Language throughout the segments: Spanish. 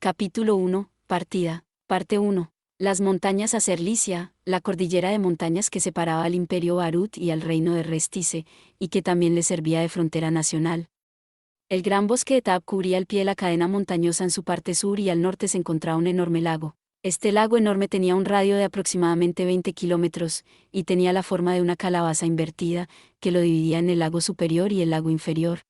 Capítulo 1, Partida. Parte 1. Las montañas Acerlicia, la cordillera de montañas que separaba al Imperio Barut y al reino de Restice, y que también le servía de frontera nacional. El gran bosque de Tab cubría el pie de la cadena montañosa en su parte sur y al norte se encontraba un enorme lago. Este lago enorme tenía un radio de aproximadamente 20 kilómetros, y tenía la forma de una calabaza invertida, que lo dividía en el lago superior y el lago inferior.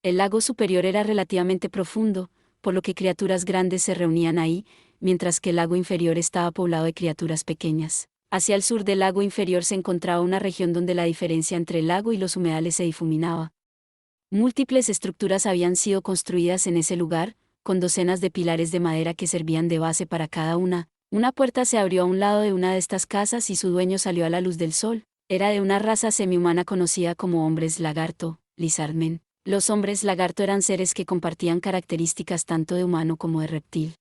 El lago superior era relativamente profundo, por lo que criaturas grandes se reunían ahí, mientras que el lago inferior estaba poblado de criaturas pequeñas. Hacia el sur del lago inferior se encontraba una región donde la diferencia entre el lago y los humedales se difuminaba. Múltiples estructuras habían sido construidas en ese lugar, con docenas de pilares de madera que servían de base para cada una. Una puerta se abrió a un lado de una de estas casas y su dueño salió a la luz del sol. Era de una raza semihumana conocida como hombres lagarto, lizardmen. Los hombres lagarto eran seres que compartían características tanto de humano como de reptil.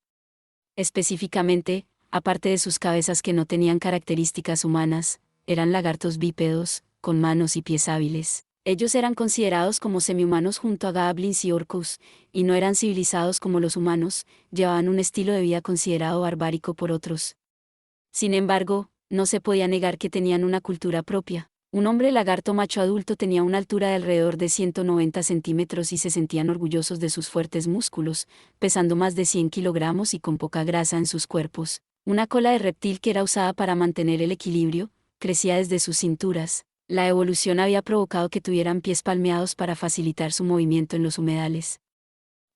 Específicamente, aparte de sus cabezas que no tenían características humanas, eran lagartos bípedos, con manos y pies hábiles. Ellos eran considerados como semihumanos junto a goblins y orcos, y no eran civilizados como los humanos, llevaban un estilo de vida considerado barbárico por otros. Sin embargo, no se podía negar que tenían una cultura propia. Un hombre lagarto macho adulto tenía una altura de alrededor de 190 centímetros y se sentían orgullosos de sus fuertes músculos, pesando más de 100 kilogramos y con poca grasa en sus cuerpos. Una cola de reptil que era usada para mantener el equilibrio, crecía desde sus cinturas. La evolución había provocado que tuvieran pies palmeados para facilitar su movimiento en los humedales.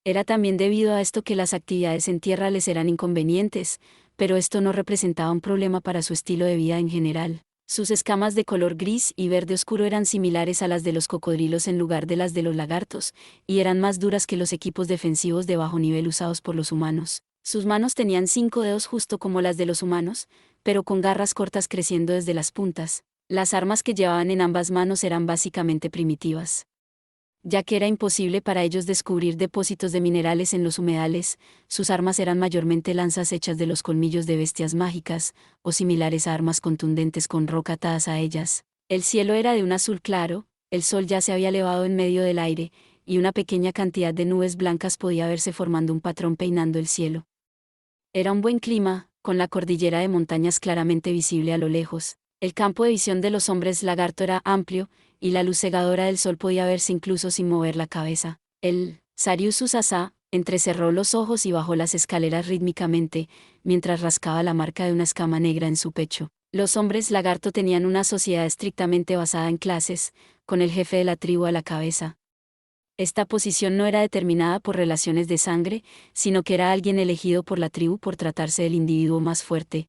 Era también debido a esto que las actividades en tierra les eran inconvenientes, pero esto no representaba un problema para su estilo de vida en general. Sus escamas de color gris y verde oscuro eran similares a las de los cocodrilos en lugar de las de los lagartos, y eran más duras que los equipos defensivos de bajo nivel usados por los humanos. Sus manos tenían 5 dedos justo como las de los humanos, pero con garras cortas creciendo desde las puntas. Las armas que llevaban en ambas manos eran básicamente primitivas. Ya que era imposible para ellos descubrir depósitos de minerales en los humedales, sus armas eran mayormente lanzas hechas de los colmillos de bestias mágicas, o similares a armas contundentes con roca atadas a ellas. El cielo era de un azul claro, el sol ya se había elevado en medio del aire, y una pequeña cantidad de nubes blancas podía verse formando un patrón peinando el cielo. Era un buen clima, con la cordillera de montañas claramente visible a lo lejos. El campo de visión de los hombres lagarto era amplio, y la luz cegadora del sol podía verse incluso sin mover la cabeza. El Sarius Usasa entrecerró los ojos y bajó las escaleras rítmicamente, mientras rascaba la marca de una escama negra en su pecho. Los hombres lagarto tenían una sociedad estrictamente basada en clases, con el jefe de la tribu a la cabeza. Esta posición no era determinada por relaciones de sangre, sino que era alguien elegido por la tribu por tratarse del individuo más fuerte.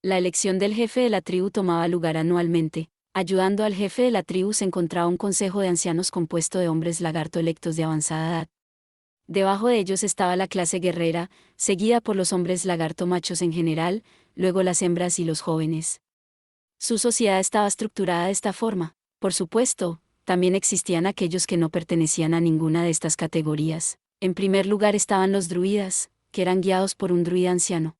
La elección del jefe de la tribu tomaba lugar anualmente. Ayudando al jefe de la tribu se encontraba un consejo de ancianos compuesto de hombres lagarto electos de avanzada edad. Debajo de ellos estaba la clase guerrera, seguida por los hombres lagarto machos en general, luego las hembras y los jóvenes. Su sociedad estaba estructurada de esta forma. Por supuesto, también existían aquellos que no pertenecían a ninguna de estas categorías. En primer lugar estaban los druidas, que eran guiados por un druida anciano.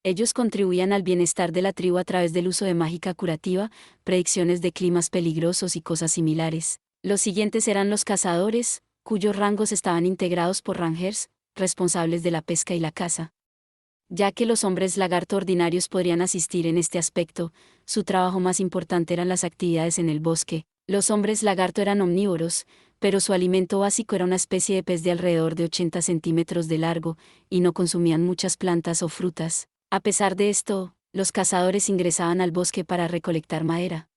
Ellos contribuían al bienestar de la tribu a través del uso de mágica curativa, predicciones de climas peligrosos y cosas similares. Los siguientes eran los cazadores, cuyos rangos estaban integrados por rangers, responsables de la pesca y la caza. Ya que los hombres lagarto ordinarios podrían asistir en este aspecto, su trabajo más importante eran las actividades en el bosque. Los hombres lagarto eran omnívoros, pero su alimento básico era una especie de pez de alrededor de 80 centímetros de largo, y no consumían muchas plantas o frutas. A pesar de esto, los cazadores ingresaban al bosque para recolectar madera.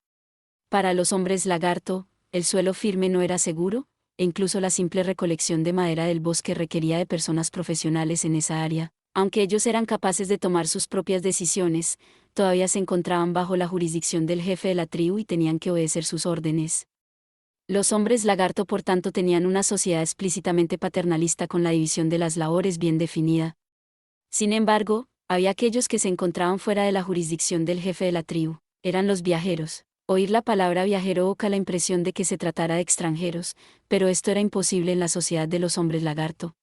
Para los hombres lagarto, el suelo firme no era seguro, e incluso la simple recolección de madera del bosque requería de personas profesionales en esa área. Aunque ellos eran capaces de tomar sus propias decisiones, todavía se encontraban bajo la jurisdicción del jefe de la tribu y tenían que obedecer sus órdenes. Los hombres lagarto por tanto tenían una sociedad explícitamente paternalista con la división de las labores bien definida. Sin embargo, había aquellos que se encontraban fuera de la jurisdicción del jefe de la tribu. Eran los viajeros. Oír la palabra viajero evoca la impresión de que se tratara de extranjeros, pero esto era imposible en la sociedad de los hombres lagarto.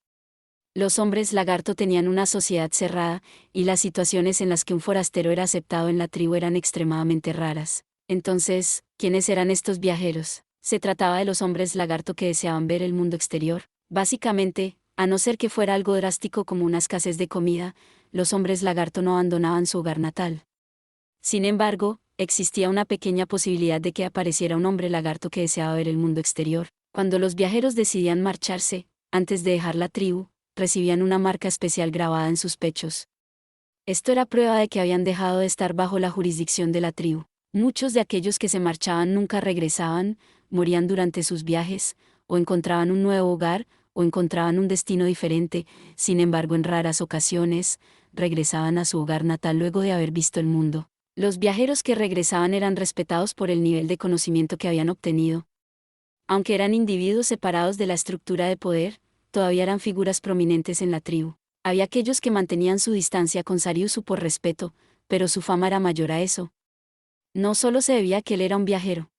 Los hombres lagarto tenían una sociedad cerrada, y las situaciones en las que un forastero era aceptado en la tribu eran extremadamente raras. Entonces, ¿quiénes eran estos viajeros? Se trataba de los hombres lagarto que deseaban ver el mundo exterior. Básicamente, A no ser que fuera algo drástico como una escasez de comida, los hombres lagarto no abandonaban su hogar natal. Sin embargo, existía una pequeña posibilidad de que apareciera un hombre lagarto que deseaba ver el mundo exterior. Cuando los viajeros decidían marcharse, antes de dejar la tribu, recibían una marca especial grabada en sus pechos. Esto era prueba de que habían dejado de estar bajo la jurisdicción de la tribu. Muchos de aquellos que se marchaban nunca regresaban, morían durante sus viajes, o encontraban un nuevo hogar, o encontraban un destino diferente. Sin embargo, en raras ocasiones, regresaban a su hogar natal luego de haber visto el mundo. Los viajeros que regresaban eran respetados por el nivel de conocimiento que habían obtenido. Aunque eran individuos separados de la estructura de poder, todavía eran figuras prominentes en la tribu. Había aquellos que mantenían su distancia con Sariusu por respeto, pero su fama era mayor a eso. No solo se debía a que él era un viajero.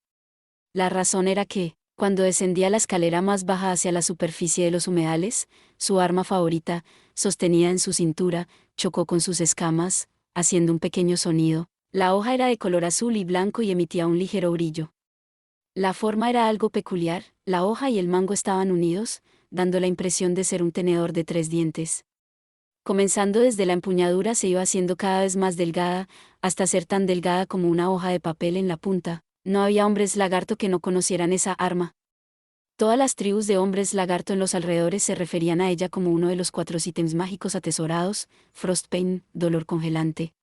La razón era que, cuando descendía la escalera más baja hacia la superficie de los humedales, su arma favorita, sostenida en su cintura, chocó con sus escamas, haciendo un pequeño sonido. La hoja era de color azul y blanco y emitía un ligero brillo. La forma era algo peculiar, la hoja y el mango estaban unidos, dando la impresión de ser un tenedor de 3 dientes. Comenzando desde la empuñadura se iba haciendo cada vez más delgada, hasta ser tan delgada como una hoja de papel en la punta. No había hombres lagarto que no conocieran esa arma. Todas las tribus de hombres lagarto en los alrededores se referían a ella como uno de los 4 ítems mágicos atesorados: Frostpain, dolor congelante.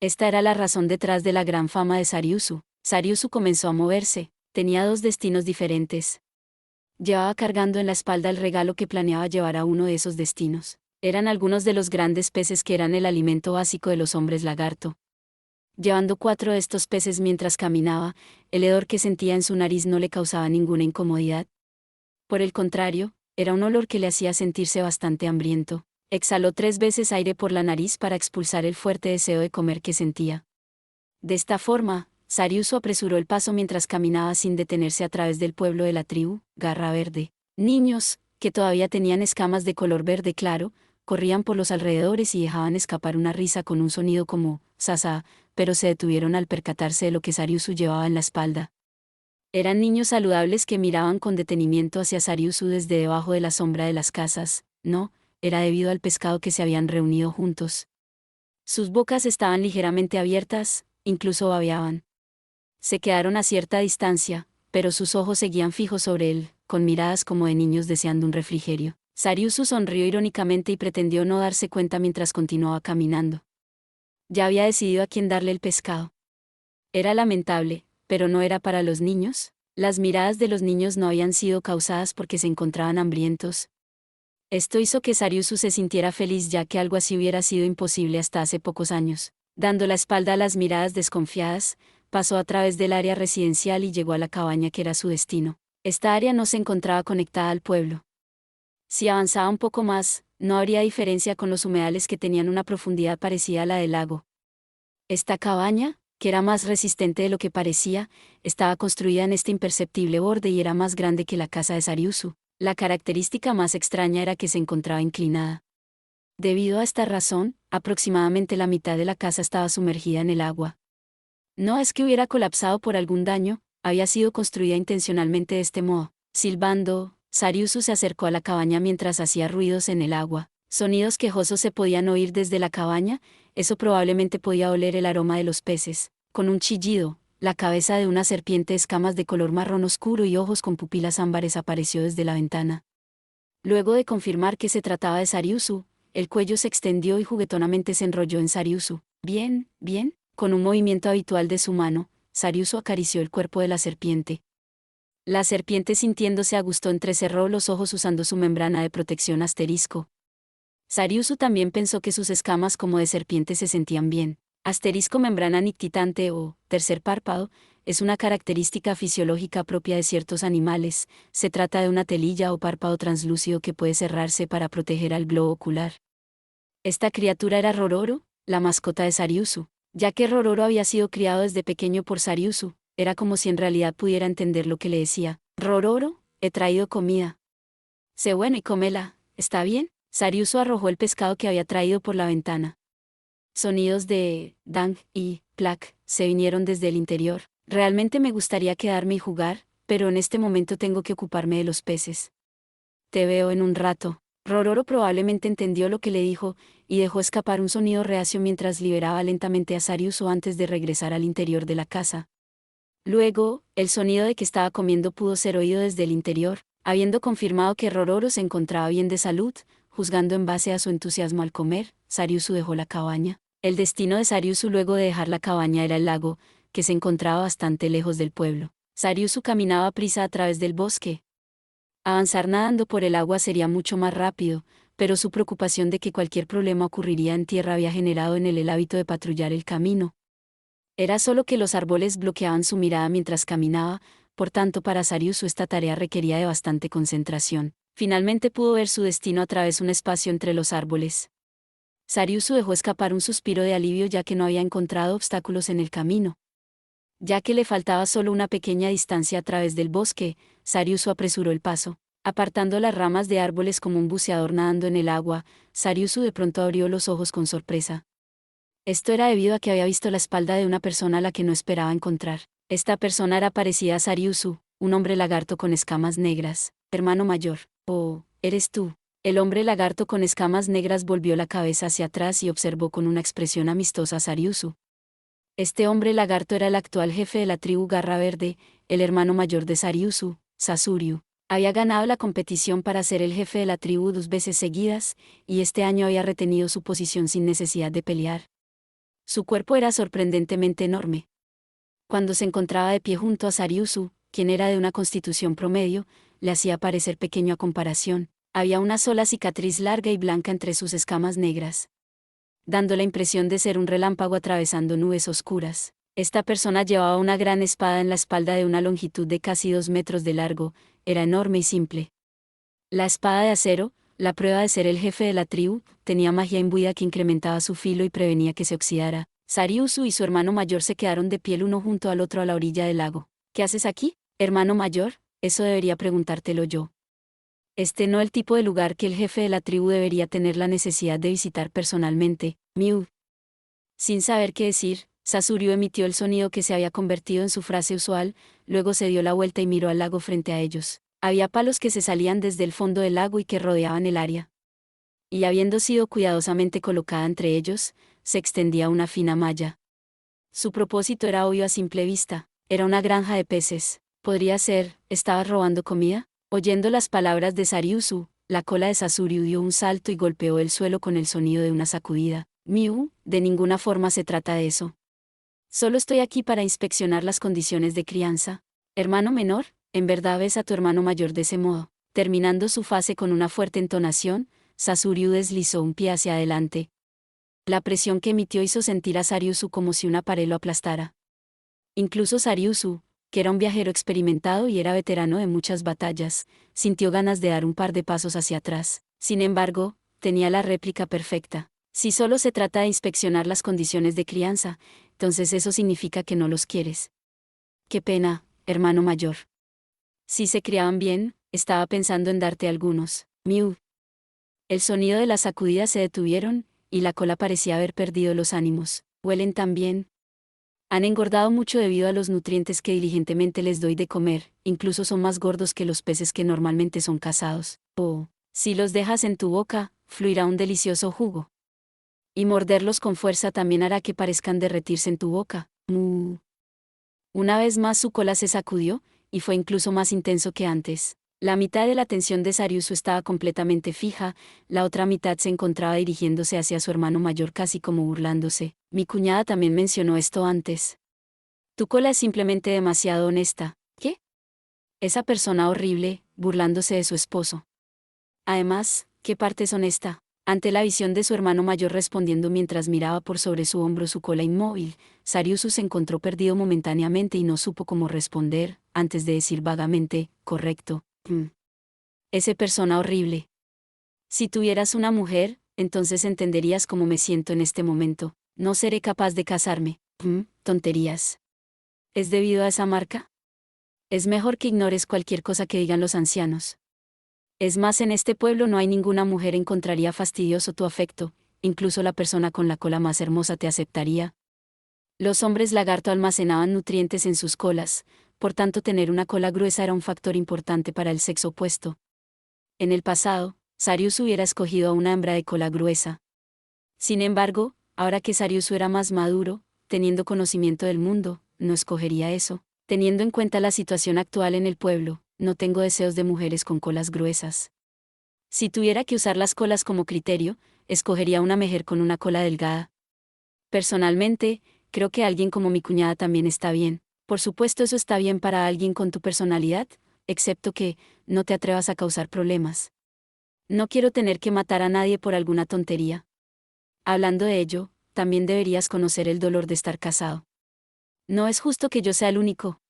Esta era la razón detrás de la gran fama de Sariusu. Sariusu comenzó a moverse, tenía 2 destinos diferentes. Llevaba cargando en la espalda el regalo que planeaba llevar a uno de esos destinos. Eran algunos de los grandes peces que eran el alimento básico de los hombres lagarto. Llevando 4 de estos peces mientras caminaba, el hedor que sentía en su nariz no le causaba ninguna incomodidad. Por el contrario, era un olor que le hacía sentirse bastante hambriento. Exhaló 3 veces aire por la nariz para expulsar el fuerte deseo de comer que sentía. De esta forma, Sariusu apresuró el paso mientras caminaba sin detenerse a través del pueblo de la tribu, Garra Verde. Niños, que todavía tenían escamas de color verde claro, corrían por los alrededores y dejaban escapar una risa con un sonido como «sasa», pero se detuvieron al percatarse de lo que Sariusu llevaba en la espalda. Eran niños saludables que miraban con detenimiento hacia Sariusu desde debajo de la sombra de las casas. No, era debido al pescado que se habían reunido juntos. Sus bocas estaban ligeramente abiertas, incluso babeaban. Se quedaron a cierta distancia, pero sus ojos seguían fijos sobre él, con miradas como de niños deseando un refrigerio. Sariusu sonrió irónicamente y pretendió no darse cuenta mientras continuaba caminando. Ya había decidido a quién darle el pescado. Era lamentable, pero no era para los niños. Las miradas de los niños no habían sido causadas porque se encontraban hambrientos. Esto hizo que Sariusu se sintiera feliz, ya que algo así hubiera sido imposible hasta hace pocos años. Dando la espalda a las miradas desconfiadas, pasó a través del área residencial y llegó a la cabaña que era su destino. Esta área no se encontraba conectada al pueblo. Si avanzaba un poco más, no habría diferencia con los humedales que tenían una profundidad parecida a la del lago. Esta cabaña, que era más resistente de lo que parecía, estaba construida en este imperceptible borde y era más grande que la casa de Sariusu. La característica más extraña era que se encontraba inclinada. Debido a esta razón, aproximadamente la mitad de la casa estaba sumergida en el agua. No es que hubiera colapsado por algún daño, había sido construida intencionalmente de este modo. Silbando, Sariusu se acercó a la cabaña mientras hacía ruidos en el agua. Sonidos quejosos se podían oír desde la cabaña, eso probablemente podía oler el aroma de los peces. Con un chillido, la cabeza de una serpiente de escamas de color marrón oscuro y ojos con pupilas ámbares apareció desde la ventana. Luego de confirmar que se trataba de Sariusu, el cuello se extendió y juguetonamente se enrolló en Sariusu. Bien, bien. Con un movimiento habitual de su mano, Sariusu acarició el cuerpo de la serpiente. La serpiente, sintiéndose a gusto, entrecerró los ojos usando su membrana de protección asterisco. Sariusu también pensó que sus escamas como de serpiente se sentían bien. Asterisco membrana nictitante o tercer párpado es una característica fisiológica propia de ciertos animales. Se trata de una telilla o párpado translúcido que puede cerrarse para proteger al globo ocular. Esta criatura era Rororo, la mascota de Sariusu. Ya que Rororo había sido criado desde pequeño por Sariusu, era como si en realidad pudiera entender lo que le decía. Rororo, he traído comida. Sé bueno y cómela, ¿está bien? Sariusu arrojó el pescado que había traído por la ventana. Sonidos de dang y plac se vinieron desde el interior. Realmente me gustaría quedarme y jugar, pero en este momento tengo que ocuparme de los peces. Te veo en un rato. Rororo probablemente entendió lo que le dijo, y dejó escapar un sonido reacio mientras liberaba lentamente a Sariusu antes de regresar al interior de la casa. Luego, el sonido de que estaba comiendo pudo ser oído desde el interior, habiendo confirmado que Rororo se encontraba bien de salud, juzgando en base a su entusiasmo al comer, Sariusu dejó la cabaña. El destino de Sariusu luego de dejar la cabaña era el lago, que se encontraba bastante lejos del pueblo. Sariusu caminaba a prisa a través del bosque. Avanzar nadando por el agua sería mucho más rápido, pero su preocupación de que cualquier problema ocurriría en tierra había generado en él el hábito de patrullar el camino. Era solo que los árboles bloqueaban su mirada mientras caminaba, por tanto para Sariusu esta tarea requería de bastante concentración. Finalmente pudo ver su destino a través de un espacio entre los árboles. Sariusu dejó escapar un suspiro de alivio ya que no había encontrado obstáculos en el camino. Ya que le faltaba solo una pequeña distancia a través del bosque, Sariusu apresuró el paso. Apartando las ramas de árboles como un buceador nadando en el agua, Sariusu de pronto abrió los ojos con sorpresa. Esto era debido a que había visto la espalda de una persona a la que no esperaba encontrar. Esta persona era parecida a Sariusu, un hombre lagarto con escamas negras. Hermano mayor. Oh, eres tú. El hombre lagarto con escamas negras volvió la cabeza hacia atrás y observó con una expresión amistosa a Sariusu. Este hombre lagarto era el actual jefe de la tribu Garra Verde, el hermano mayor de Sariusu, Sasuryu. Había ganado la competición para ser el jefe de la tribu 2 veces seguidas, y este año había retenido su posición sin necesidad de pelear. Su cuerpo era sorprendentemente enorme. Cuando se encontraba de pie junto a Sariusu, quien era de una constitución promedio, le hacía parecer pequeño a comparación. Había una sola cicatriz larga y blanca entre sus escamas negras, dando la impresión de ser un relámpago atravesando nubes oscuras. Esta persona llevaba una gran espada en la espalda de una longitud de casi 2 metros de largo, era enorme y simple. La espada de acero, la prueba de ser el jefe de la tribu, tenía magia imbuida que incrementaba su filo y prevenía que se oxidara. Sariusu y su hermano mayor se quedaron de pie el uno junto al otro a la orilla del lago. ¿Qué haces aquí, hermano mayor? Eso debería preguntártelo yo. Este no es el tipo de lugar que el jefe de la tribu debería tener la necesidad de visitar personalmente. Miu. Sin saber qué decir, Sasuryu emitió el sonido que se había convertido en su frase usual, luego se dio la vuelta y miró al lago frente a ellos. Había palos que se salían desde el fondo del lago y que rodeaban el área. Y habiendo sido cuidadosamente colocada entre ellos, se extendía una fina malla. Su propósito era obvio a simple vista. Era una granja de peces. Podría ser, ¿estabas robando comida? Oyendo las palabras de Sariusu, la cola de Sasuryu dio un salto y golpeó el suelo con el sonido de una sacudida. Miu, de ninguna forma se trata de eso. Solo estoy aquí para inspeccionar las condiciones de crianza. Hermano menor, en verdad ves a tu hermano mayor de ese modo. Terminando su frase con una fuerte entonación, Sasuryu deslizó un pie hacia adelante. La presión que emitió hizo sentir a Sariusu como si una pared lo aplastara. Incluso Sariusu, que era un viajero experimentado y era veterano de muchas batallas, sintió ganas de dar un par de pasos hacia atrás. Sin embargo, tenía la réplica perfecta. Si solo se trata de inspeccionar las condiciones de crianza, entonces eso significa que no los quieres. Qué pena, hermano mayor. Si se criaban bien, estaba pensando en darte algunos. Miu. El sonido de las sacudidas se detuvieron, y la cola parecía haber perdido los ánimos. Huelen tan bien. Han engordado mucho debido a los nutrientes que diligentemente les doy de comer, incluso son más gordos que los peces que normalmente son cazados. Oh, si los dejas en tu boca, fluirá un delicioso jugo. Y morderlos con fuerza también hará que parezcan derretirse en tu boca. Mu. Una vez más su cola se sacudió, y fue incluso más intenso que antes. La mitad de la atención de Sariusu estaba completamente fija, la otra mitad se encontraba dirigiéndose hacia su hermano mayor casi como burlándose. Mi cuñada también mencionó esto antes. Tu cola es simplemente demasiado honesta. ¿Qué? Esa persona horrible, burlándose de su esposo. Además, ¿qué parte es honesta? Ante la visión de su hermano mayor respondiendo mientras miraba por sobre su hombro su cola inmóvil, Sariusu se encontró perdido momentáneamente y no supo cómo responder, antes de decir vagamente, correcto. Ese persona horrible. Si tuvieras una mujer, entonces entenderías cómo me siento en este momento. No seré capaz de casarme. Tonterías. ¿Es debido a esa marca? Es mejor que ignores cualquier cosa que digan los ancianos. Es más, en este pueblo no hay ninguna mujer encontraría fastidioso tu afecto, incluso la persona con la cola más hermosa te aceptaría. Los hombres lagarto almacenaban nutrientes en sus colas, por tanto tener una cola gruesa era un factor importante para el sexo opuesto. En el pasado, Sariusu hubiera escogido a una hembra de cola gruesa. Sin embargo, ahora que Sariusu era más maduro, teniendo conocimiento del mundo, no escogería eso. Teniendo en cuenta la situación actual en el pueblo, no tengo deseos de mujeres con colas gruesas. Si tuviera que usar las colas como criterio, escogería una mujer con una cola delgada. Personalmente, creo que alguien como mi cuñada también está bien. Por supuesto, eso está bien para alguien con tu personalidad, excepto que no te atrevas a causar problemas. No quiero tener que matar a nadie por alguna tontería. Hablando de ello, también deberías conocer el dolor de estar casado. No es justo que yo sea el único,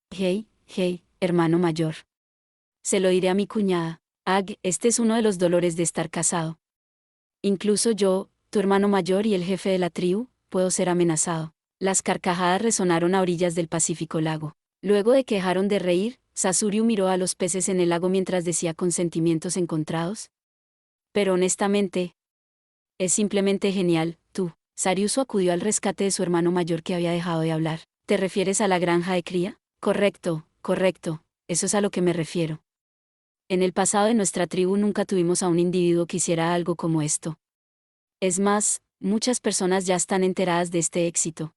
hermano mayor. Se lo diré a mi cuñada. Este es uno de los dolores de estar casado. Incluso yo, tu hermano mayor y el jefe de la tribu, puedo ser amenazado. Las carcajadas resonaron a orillas del Pacífico lago. Luego de que dejaron de reír, Sasuriu miró a los peces en el lago mientras decía con sentimientos encontrados. Pero honestamente, es simplemente genial, tú. Sariusu acudió al rescate de su hermano mayor que había dejado de hablar. ¿Te refieres a la granja de cría? Correcto, eso es a lo que me refiero. En el pasado de nuestra tribu nunca tuvimos a un individuo que hiciera algo como esto. Es más, muchas personas ya están enteradas de este éxito.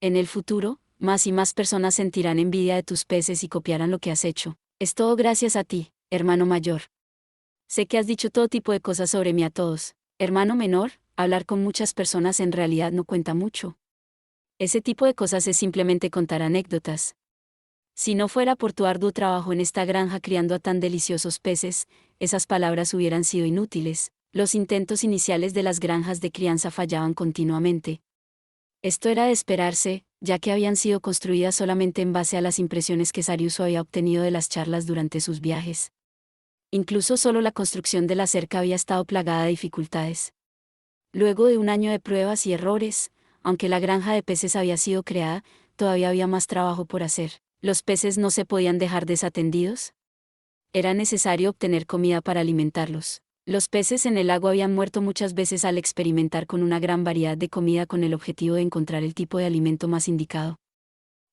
En el futuro, más y más personas sentirán envidia de tus peces y copiarán lo que has hecho. Es todo gracias a ti, hermano mayor. Sé que has dicho todo tipo de cosas sobre mí a todos. Hermano menor, hablar con muchas personas en realidad no cuenta mucho. Ese tipo de cosas es simplemente contar anécdotas. Si no fuera por tu arduo trabajo en esta granja criando a tan deliciosos peces, esas palabras hubieran sido inútiles. Los intentos iniciales de las granjas de crianza fallaban continuamente. Esto era de esperarse, ya que habían sido construidas solamente en base a las impresiones que Sariusu había obtenido de las charlas durante sus viajes. Incluso solo la construcción de la cerca había estado plagada de dificultades. Luego de un año de pruebas y errores, aunque la granja de peces había sido creada, todavía había más trabajo por hacer. ¿Los peces no se podían dejar desatendidos? Era necesario obtener comida para alimentarlos. Los peces en el lago habían muerto muchas veces al experimentar con una gran variedad de comida con el objetivo de encontrar el tipo de alimento más indicado.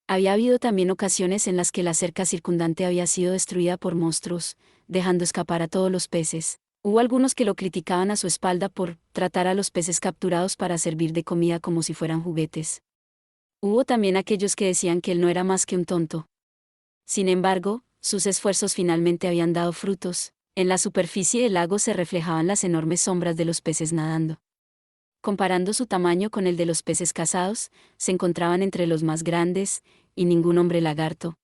Había habido también ocasiones en las que la cerca circundante había sido destruida por monstruos, dejando escapar a todos los peces. Hubo algunos que lo criticaban a su espalda por tratar a los peces capturados para servir de comida como si fueran juguetes. Hubo también aquellos que decían que él no era más que un tonto. Sin embargo, sus esfuerzos finalmente habían dado frutos. En la superficie del lago se reflejaban las enormes sombras de los peces nadando. Comparando su tamaño con el de los peces cazados, se encontraban entre los más grandes, y ningún hombre lagarto.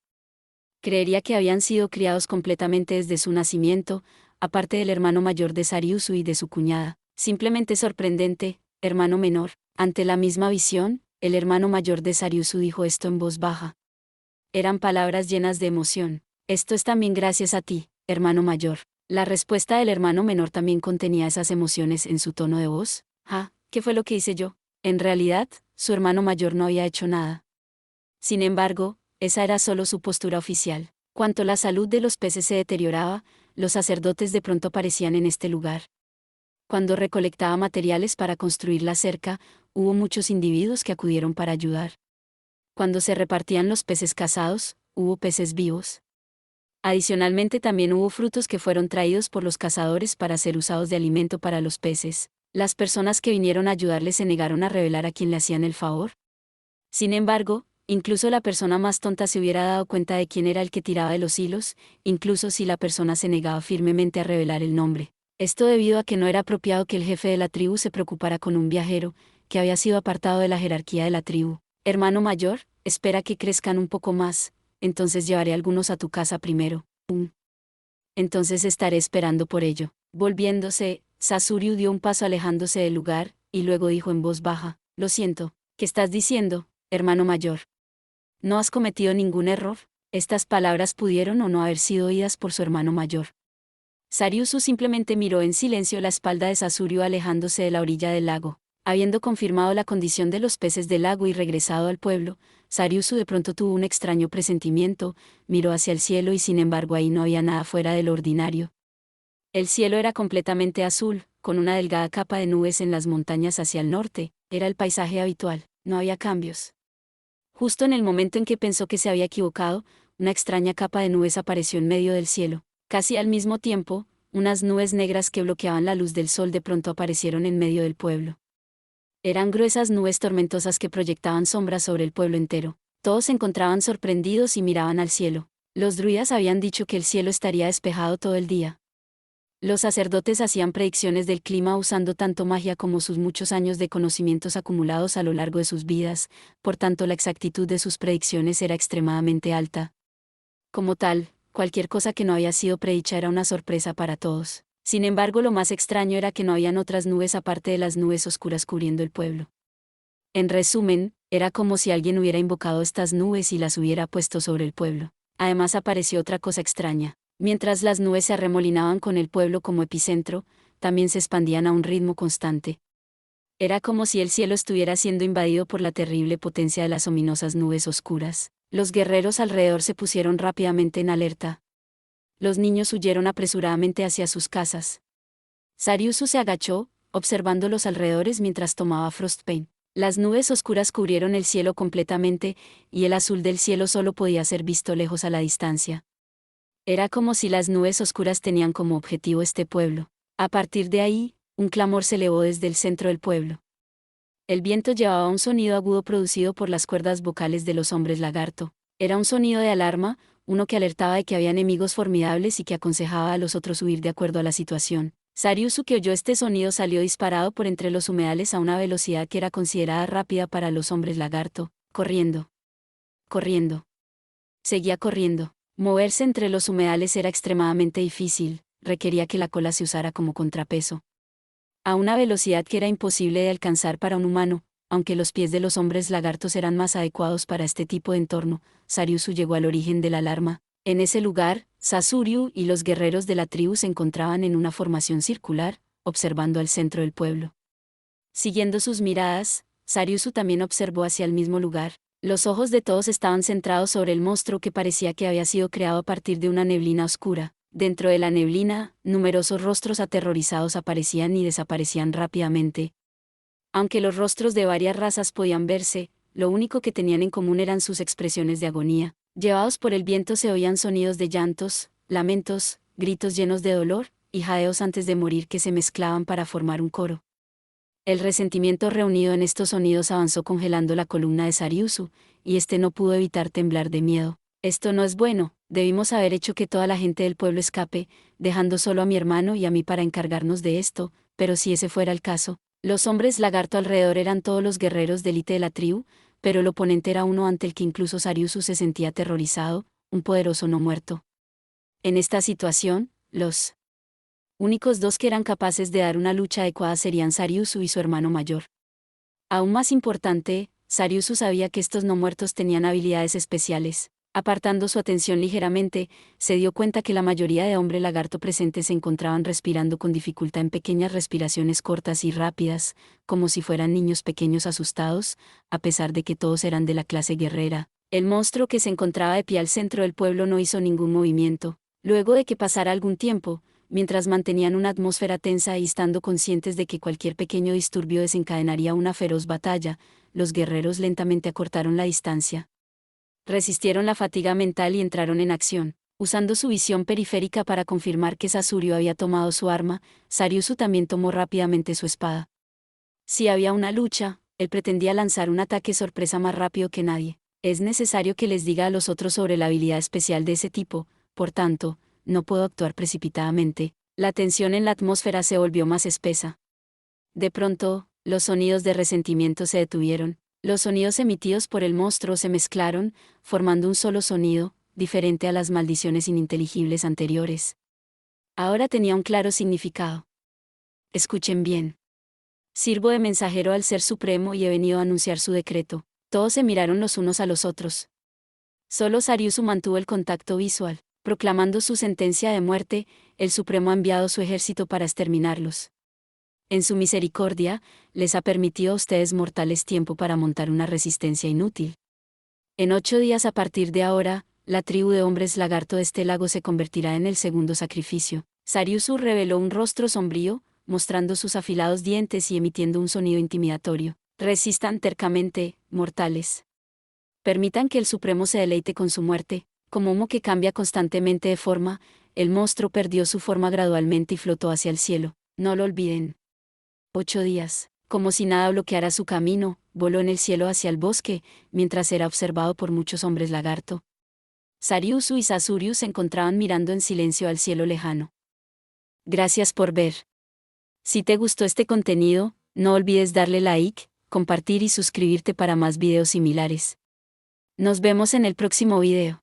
Creería que habían sido criados completamente desde su nacimiento, aparte del hermano mayor de Sariusu y de su cuñada. Simplemente sorprendente, hermano menor. Ante la misma visión, el hermano mayor de Sariusu dijo esto en voz baja. Eran palabras llenas de emoción. Esto es también gracias a ti, hermano mayor. La respuesta del hermano menor también contenía esas emociones en su tono de voz. ¿Qué fue lo que hice yo? En realidad, su hermano mayor no había hecho nada. Sin embargo, esa era solo su postura oficial. Cuanto la salud de los peces se deterioraba, los sacerdotes de pronto aparecían en este lugar. Cuando recolectaba materiales para construir la cerca, hubo muchos individuos que acudieron para ayudar. Cuando se repartían los peces cazados, hubo peces vivos. Adicionalmente también hubo frutos que fueron traídos por los cazadores para ser usados de alimento para los peces. Las personas que vinieron a ayudarles se negaron a revelar a quien le hacían el favor. Sin embargo, incluso la persona más tonta se hubiera dado cuenta de quién era el que tiraba de los hilos, incluso si la persona se negaba firmemente a revelar el nombre. Esto debido a que no era apropiado que el jefe de la tribu se preocupara con un viajero, que había sido apartado de la jerarquía de la tribu. Hermano mayor, espera que crezcan un poco más, entonces llevaré algunos a tu casa primero. Entonces estaré esperando por ello. Volviéndose, Sasuriu dio un paso alejándose del lugar, y luego dijo en voz baja, lo siento, ¿qué estás diciendo, hermano mayor? ¿No has cometido ningún error? Estas palabras pudieron o no haber sido oídas por su hermano mayor. Sariusu simplemente miró en silencio la espalda de Sasuriu alejándose de la orilla del lago. Habiendo confirmado la condición de los peces del lago y regresado al pueblo, Sariusu de pronto tuvo un extraño presentimiento, miró hacia el cielo y sin embargo ahí no había nada fuera de lo ordinario. El cielo era completamente azul, con una delgada capa de nubes en las montañas hacia el norte, era el paisaje habitual, no había cambios. Justo en el momento en que pensó que se había equivocado, una extraña capa de nubes apareció en medio del cielo. Casi al mismo tiempo, unas nubes negras que bloqueaban la luz del sol de pronto aparecieron en medio del pueblo. Eran gruesas nubes tormentosas que proyectaban sombras sobre el pueblo entero. Todos se encontraban sorprendidos y miraban al cielo. Los druidas habían dicho que el cielo estaría despejado todo el día. Los sacerdotes hacían predicciones del clima usando tanto magia como sus muchos años de conocimientos acumulados a lo largo de sus vidas, por tanto la exactitud de sus predicciones era extremadamente alta. Como tal, cualquier cosa que no había sido predicha era una sorpresa para todos. Sin embargo, lo más extraño era que no habían otras nubes aparte de las nubes oscuras cubriendo el pueblo. En resumen, era como si alguien hubiera invocado estas nubes y las hubiera puesto sobre el pueblo. Además apareció otra cosa extraña. Mientras las nubes se arremolinaban con el pueblo como epicentro, también se expandían a un ritmo constante. Era como si el cielo estuviera siendo invadido por la terrible potencia de las ominosas nubes oscuras. Los guerreros alrededor se pusieron rápidamente en alerta. Los niños huyeron apresuradamente hacia sus casas. Sariusu se agachó, observando los alrededores mientras tomaba Frostpaint. Las nubes oscuras cubrieron el cielo completamente, y el azul del cielo solo podía ser visto lejos a la distancia. Era como si las nubes oscuras tenían como objetivo este pueblo. A partir de ahí, un clamor se elevó desde el centro del pueblo. El viento llevaba un sonido agudo producido por las cuerdas vocales de los hombres lagarto. Era un sonido de alarma, uno que alertaba de que había enemigos formidables y que aconsejaba a los otros huir de acuerdo a la situación. Sariusu, que oyó este sonido, salió disparado por entre los humedales a una velocidad que era considerada rápida para los hombres lagarto, corriendo. Corriendo. Seguía corriendo. Moverse entre los humedales era extremadamente difícil, requería que la cola se usara como contrapeso. A una velocidad que era imposible de alcanzar para un humano, aunque los pies de los hombres lagartos eran más adecuados para este tipo de entorno, Sariusu llegó al origen de la alarma. En ese lugar, Sasuryu y los guerreros de la tribu se encontraban en una formación circular, observando al centro del pueblo. Siguiendo sus miradas, Sariusu también observó hacia el mismo lugar. Los ojos de todos estaban centrados sobre el monstruo que parecía que había sido creado a partir de una neblina oscura. Dentro de la neblina, numerosos rostros aterrorizados aparecían y desaparecían rápidamente. Aunque los rostros de varias razas podían verse, lo único que tenían en común eran sus expresiones de agonía. Llevados por el viento se oían sonidos de llantos, lamentos, gritos llenos de dolor, y jadeos antes de morir que se mezclaban para formar un coro. El resentimiento reunido en estos sonidos avanzó congelando la columna de Sariusu, y este no pudo evitar temblar de miedo. Esto no es bueno, debimos haber hecho que toda la gente del pueblo escape, dejando solo a mi hermano y a mí para encargarnos de esto, pero si ese fuera el caso. Los hombres lagarto alrededor eran todos los guerreros de élite de la tribu, pero el oponente era uno ante el que incluso Sariusu se sentía aterrorizado, un poderoso no muerto. En esta situación, los únicos dos que eran capaces de dar una lucha adecuada serían Sariusu y su hermano mayor. Aún más importante, Sariusu sabía que estos no muertos tenían habilidades especiales. Apartando su atención ligeramente, se dio cuenta que la mayoría de hombres lagarto presentes se encontraban respirando con dificultad en pequeñas respiraciones cortas y rápidas, como si fueran niños pequeños asustados, a pesar de que todos eran de la clase guerrera. El monstruo que se encontraba de pie al centro del pueblo no hizo ningún movimiento. Luego de que pasara algún tiempo, mientras mantenían una atmósfera tensa y estando conscientes de que cualquier pequeño disturbio desencadenaría una feroz batalla, los guerreros lentamente acortaron la distancia. Resistieron la fatiga mental y entraron en acción. Usando su visión periférica para confirmar que Sasuryu había tomado su arma, Sariusu también tomó rápidamente su espada. Si había una lucha, él pretendía lanzar un ataque sorpresa más rápido que nadie. Es necesario que les diga a los otros sobre la habilidad especial de ese tipo, por tanto, no puedo actuar precipitadamente. La tensión en la atmósfera se volvió más espesa. De pronto, los sonidos de resentimiento se detuvieron. Los sonidos emitidos por el monstruo se mezclaron, formando un solo sonido, diferente a las maldiciones ininteligibles anteriores. Ahora tenía un claro significado. Escuchen bien. Sirvo de mensajero al Ser Supremo y he venido a anunciar su decreto. Todos se miraron los unos a los otros. Solo Sariusu mantuvo el contacto visual. Proclamando su sentencia de muerte, el Supremo ha enviado su ejército para exterminarlos. En su misericordia, les ha permitido a ustedes mortales tiempo para montar una resistencia inútil. En 8 días a partir de ahora, la tribu de hombres lagarto de este lago se convertirá en el segundo sacrificio. Sariusu reveló un rostro sombrío, mostrando sus afilados dientes y emitiendo un sonido intimidatorio. Resistan tercamente, mortales. Permitan que el Supremo se deleite con su muerte. Como humo que cambia constantemente de forma, el monstruo perdió su forma gradualmente y flotó hacia el cielo. No lo olviden. 8 días. Como si nada bloqueara su camino, voló en el cielo hacia el bosque, mientras era observado por muchos hombres lagarto. Sariusu y Sasuriu se encontraban mirando en silencio al cielo lejano. Gracias por ver. Si te gustó este contenido, no olvides darle like, compartir y suscribirte para más videos similares. Nos vemos en el próximo video.